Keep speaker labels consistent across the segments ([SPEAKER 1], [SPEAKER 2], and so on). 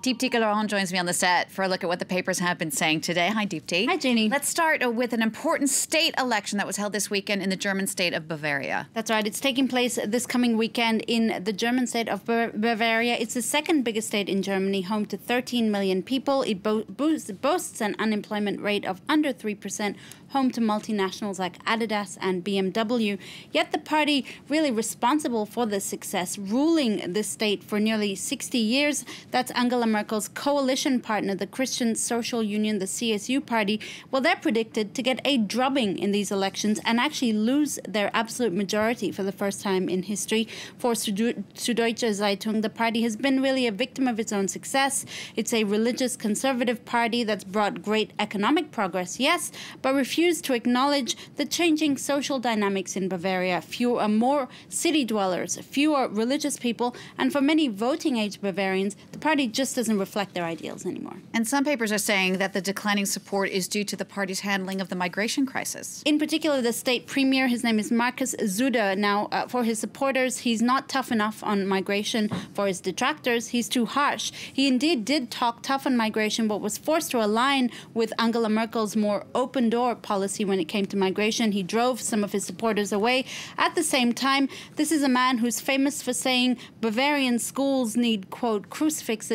[SPEAKER 1] Deepti Galaran joins me on the set for a look at what the papers have been saying today. Hi, Deepti.
[SPEAKER 2] Hi, Jeannie.
[SPEAKER 1] Let's start with an important state election that was held this weekend in the German state of Bavaria.
[SPEAKER 2] That's right. It's taking place this coming weekend in the German state of Bavaria. It's the second biggest state in Germany, home to 13 million people. It boasts an unemployment rate of under 3%, home to multinationals like Adidas and BMW. Yet the party really responsible for this success, ruling this state for nearly 60 years, that's Angela Merkel's coalition partner, the Christian Social Union, the CSU party. Well, they're predicted to get a drubbing in these elections and actually lose their absolute majority for the first time in history. For Süddeutsche Zeitung, the party has been really a victim of its own success. It's a religious conservative party that's brought great economic progress, yes, but refused to acknowledge the changing social dynamics in Bavaria. More city dwellers, fewer religious people, and for many voting-age Bavarians, the party just doesn't reflect their ideals anymore.
[SPEAKER 1] And some papers are saying that the declining support is due to the party's handling of the migration crisis.
[SPEAKER 2] In particular, the state premier, his name is Markus Söder. Now, for his supporters, he's not tough enough on migration. For his detractors, he's too harsh. He indeed did talk tough on migration, but was forced to align with Angela Merkel's more open-door policy when it came to migration. He drove some of his supporters away. At the same time, this is a man who's famous for saying Bavarian schools need, quote, crucifixes,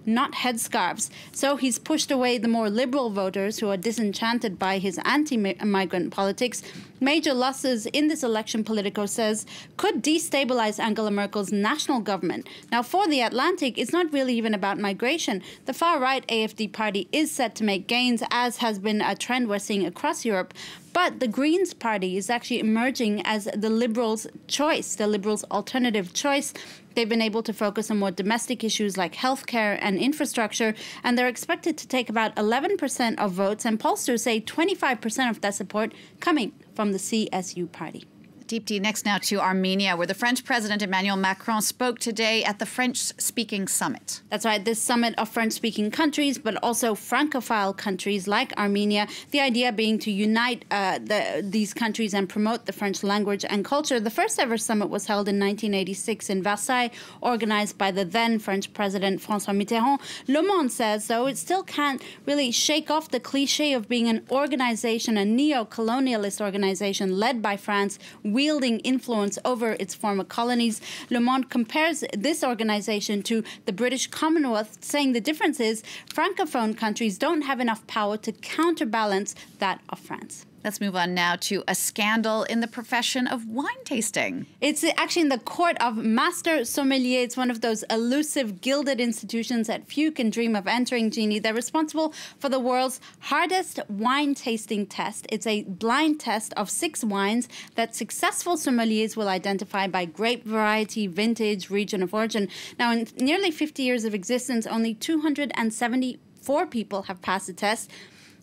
[SPEAKER 2] not headscarves. So he's pushed away the more liberal voters who are disenchanted by his anti-migrant politics. Major losses in this election, Politico says, could destabilize Angela Merkel's national government. Now, for The Atlantic, it's not really even about migration. The far-right AfD party is set to make gains, as has been a trend we're seeing across Europe. But the Greens party is actually emerging as the Liberals' choice, the Liberals' alternative choice. They've been able to focus on more domestic issues like healthcare and infrastructure, and they're expected to take about 11% of votes, and pollsters say 25% of that support coming from the CSU party.
[SPEAKER 1] Deepti, next now to Armenia, where the French President Emmanuel Macron spoke today at the French-speaking summit.
[SPEAKER 2] That's right, this summit of French-speaking countries, but also Francophile countries like Armenia. The idea being to unite these countries and promote the French language and culture. The first ever summit was held in 1986 in Versailles, organized by the then French President François Mitterrand. Le Monde says, though, it still can't really shake off the cliche of being an organization, a neo-colonialist organization led by France, wielding influence over its former colonies. Le Monde compares this organization to the British Commonwealth, saying the difference is Francophone countries don't have enough power to counterbalance that of France.
[SPEAKER 1] Let's move on now to a scandal in the profession of wine tasting.
[SPEAKER 2] It's actually in the court of master sommelier. It's one of those elusive, gilded institutions that few can dream of entering, Jeannie. They're responsible for the world's hardest wine tasting test. It's a blind test of 6 wines that successful sommeliers will identify by grape variety, vintage, region of origin. Now, in nearly 50 years of existence, only 274 people have passed the test.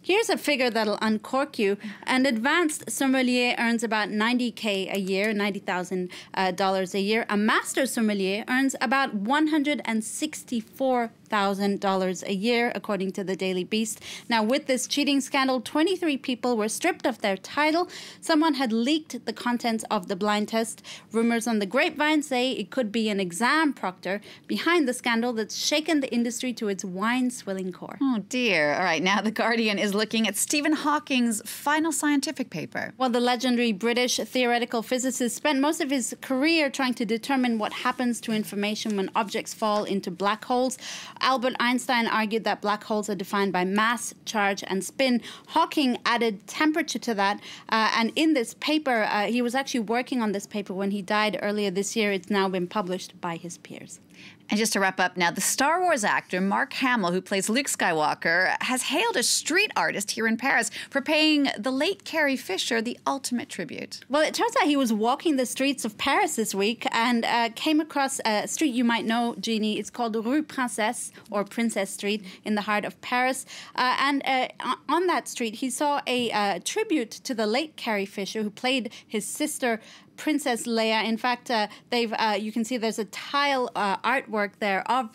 [SPEAKER 2] Here's a figure that'll uncork you. An advanced sommelier earns about $90K a year, $90,000 a year. A master sommelier earns about $164,000 a year, according to the Daily Beast. Now, with this cheating scandal, 23 people were stripped of their title. Someone had leaked the contents of the blind test. Rumors on the grapevine say it could be an exam proctor behind the scandal that's shaken the industry to its wine-swilling core.
[SPEAKER 1] Oh, dear. All right, now The Guardian is looking at Stephen Hawking's final scientific paper.
[SPEAKER 2] Well, the legendary British theoretical physicist spent most of his career trying to determine what happens to information when objects fall into black holes. Albert Einstein argued that black holes are defined by mass, charge, and spin. Hawking added temperature to that, and in this paper, he was actually working on this paper when he died earlier this year. It's now been published by his peers.
[SPEAKER 1] And just to wrap up now, the Star Wars actor Mark Hamill, who plays Luke Skywalker, has hailed a street artist here in Paris for paying the late Carrie Fisher the ultimate tribute.
[SPEAKER 2] Well, it turns out he was walking the streets of Paris this week and came across a street you might know, Jeannie. It's called Rue Princesse, or Princess Street, in the heart of Paris. And on that street, he saw a tribute to the late Carrie Fisher, who played his sister Princess Leia. In fact, you can see there's a tile artwork there of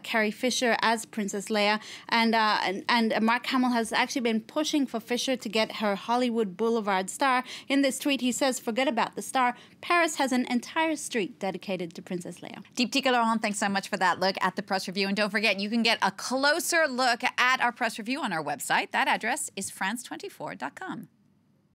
[SPEAKER 2] Carrie Fisher as Princess Leia, and Mark Hamill has actually been pushing for Fisher to get her Hollywood Boulevard star. In this tweet, he says, "Forget about the star. Paris has an entire street dedicated to Princess Leia."
[SPEAKER 1] Deeptika Laurent, thanks so much for that look at the press review. And don't forget, you can get a closer look at our press review on our website. That address is france24.com.